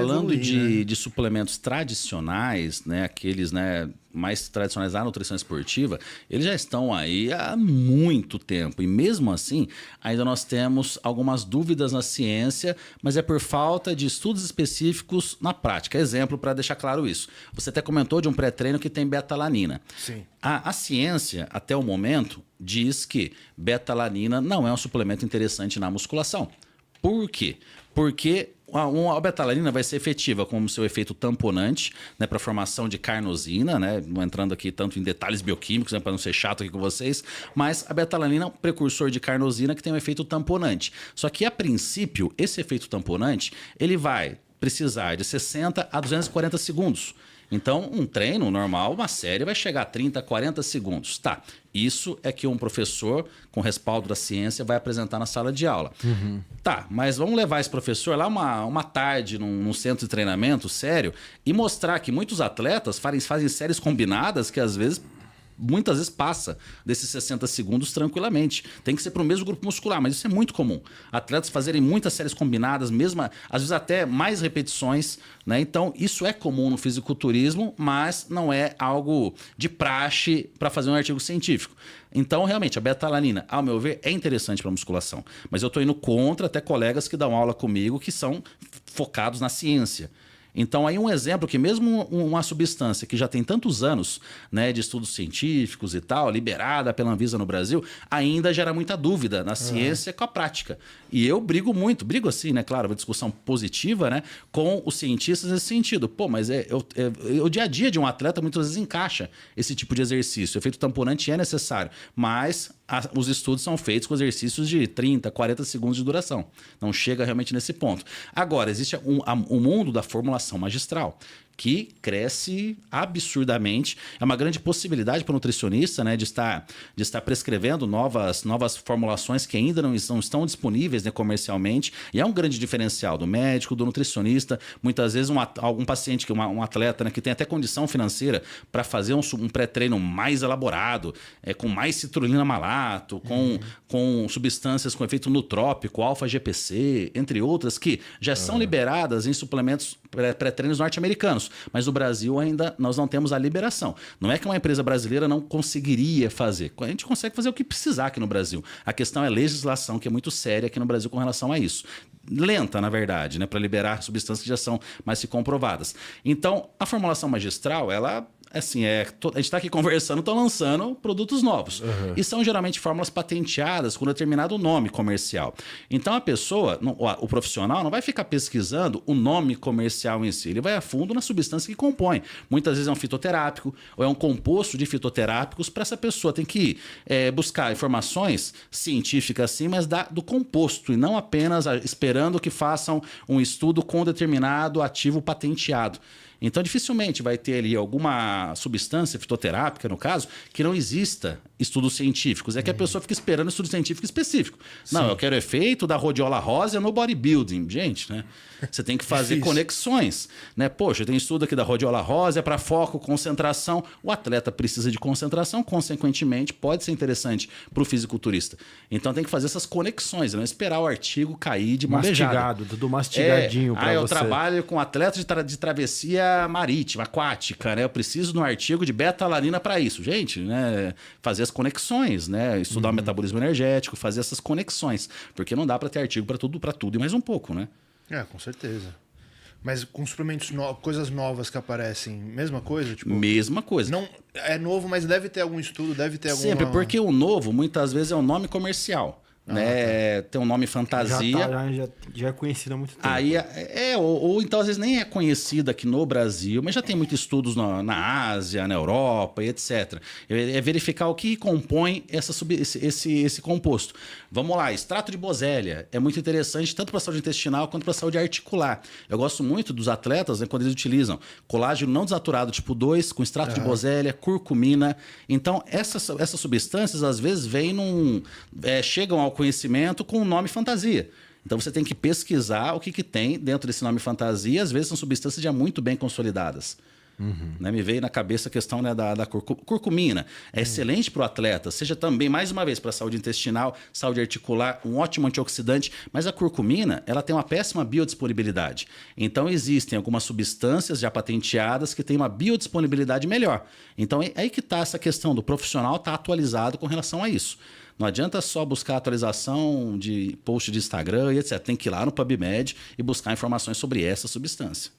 Falando evoluir, né? de suplementos tradicionais, né, aqueles, né, mais tradicionais da nutrição esportiva, eles já estão aí há muito tempo. E mesmo assim, ainda nós temos algumas dúvidas na ciência, mas é por falta de estudos específicos na prática. Exemplo para deixar claro isso. Você até comentou de um pré-treino que tem beta-alanina. Sim. A ciência, até o momento, diz que beta-alanina não é um suplemento interessante na musculação. Por quê? Porque a beta-alanina vai ser efetiva como seu efeito tamponante, né, para a formação de carnosina, né, não entrando aqui tanto em detalhes bioquímicos, né, para não ser chato aqui com vocês, mas a beta-alanina é um precursor de carnosina que tem um efeito tamponante. Só que, a princípio, esse efeito tamponante, ele vai precisar de 60 a 240 segundos. Então, um treino normal, uma série, vai chegar a 30, 40 segundos. Tá, isso é que um professor com respaldo da ciência vai apresentar na sala de aula. Tá, mas vamos levar esse professor lá uma tarde num centro de treinamento sério e mostrar que muitos atletas fazem séries combinadas que às vezes... muitas vezes passa desses 60 segundos tranquilamente. Tem que ser para o mesmo grupo muscular, mas isso é muito comum. Atletas fazerem muitas séries combinadas, mesmo, às vezes até mais repetições, né? Então, isso é comum no fisiculturismo, mas não é algo de praxe para fazer um artigo científico. Então, realmente, a beta-alanina, ao meu ver, é interessante para musculação. Mas eu estou indo contra até colegas que dão aula comigo que são focados na ciência. Então, aí um exemplo que mesmo uma substância que já tem tantos anos, né, de estudos científicos e tal, liberada pela Anvisa no Brasil, ainda gera muita dúvida na ciência com a prática. E eu brigo assim, né, claro, uma discussão positiva, né, com os cientistas nesse sentido. Pô, mas o dia a dia de um atleta muitas vezes encaixa esse tipo de exercício. O efeito tamponante é necessário, mas os estudos são feitos com exercícios de 30, 40 segundos de duração. Não chega realmente nesse ponto. Agora, existe o mundo da formulação magistral, que cresce absurdamente. É uma grande possibilidade para o nutricionista, né, de estar prescrevendo novas formulações que ainda não estão disponíveis, né, comercialmente. E é um grande diferencial do médico, do nutricionista. Muitas vezes algum paciente, um atleta, né, que tem até condição financeira para fazer um pré-treino mais elaborado, com mais citrulina malato, com substâncias com efeito nutrópico, alfa-GPC, entre outras, que já são liberadas em suplementos pré-treinos norte-americanos. Mas no Brasil ainda nós não temos a liberação. Não é que uma empresa brasileira não conseguiria fazer. A gente consegue fazer o que precisar aqui no Brasil. A questão é legislação, que é muito séria aqui no Brasil com relação a isso. Lenta, na verdade, né, para liberar substâncias que já são mais comprovadas. Então, a formulação magistral, ela... assim, a gente está aqui conversando, estão lançando produtos novos. E são geralmente fórmulas patenteadas com determinado nome comercial. Então a pessoa, o profissional, não vai ficar pesquisando o nome comercial em si. Ele vai a fundo na substância que compõe. Muitas vezes é um fitoterápico ou é um composto de fitoterápicos. Para essa pessoa tem que buscar informações científicas, sim, mas do composto, e não apenas esperando que façam um estudo com determinado ativo patenteado. Então, dificilmente vai ter ali alguma substância fitoterápica, no caso, que não exista estudos científicos. É que a pessoa fica esperando estudo científico específico. Sim. Não, eu quero efeito da rhodiola rósea no bodybuilding. Gente, né? Você tem que fazer conexões, né? Poxa, tem estudo aqui da rhodiola rósea para foco, concentração. O atleta precisa de concentração, consequentemente, pode ser interessante para o fisiculturista. Então, tem que fazer essas conexões, não esperar o artigo cair de mão beijada. Mastigado, tudo mastigadinho para você. Eu trabalho com atleta de travessia marítima, aquática, né? Eu preciso de um artigo de beta-alanina para isso. Gente, né? Fazer as conexões, né? Estudar o metabolismo energético, fazer essas conexões. Porque não dá para ter artigo para tudo e mais um pouco, né? Com certeza. Mas com suplementos coisas novas que aparecem, mesma coisa? Tipo, mesma coisa. Não, é novo, mas deve ter algum estudo, deve ter alguma... Sempre, porque o novo, muitas vezes, é um nome comercial. Né? Tem um nome fantasia. Já é conhecido há muito tempo. Aí ou então às vezes nem é conhecido aqui no Brasil, mas já tem muitos estudos na Ásia, na Europa e etc. É verificar o que compõe esse composto. Vamos lá, extrato de bosélia é muito interessante tanto para a saúde intestinal quanto para a saúde articular. Eu gosto muito dos atletas, né, quando eles utilizam colágeno não desnaturado tipo 2 com extrato de bosélia, curcumina. Então essas substâncias às vezes chegam ao conhecimento com um nome fantasia. Então você tem que pesquisar o que tem dentro desse nome fantasia. Às vezes são substâncias já muito bem consolidadas. Né? Me veio na cabeça a questão, né, da curcumina. É excelente para o atleta, seja também, mais uma vez, para a saúde intestinal, saúde articular, um ótimo antioxidante, mas a curcumina ela tem uma péssima biodisponibilidade. Então existem algumas substâncias já patenteadas que têm uma biodisponibilidade melhor. Então é aí que está essa questão do profissional estar atualizado com relação a isso. Não adianta só buscar atualização de post de Instagram e etc. Tem que ir lá no PubMed e buscar informações sobre essa substância.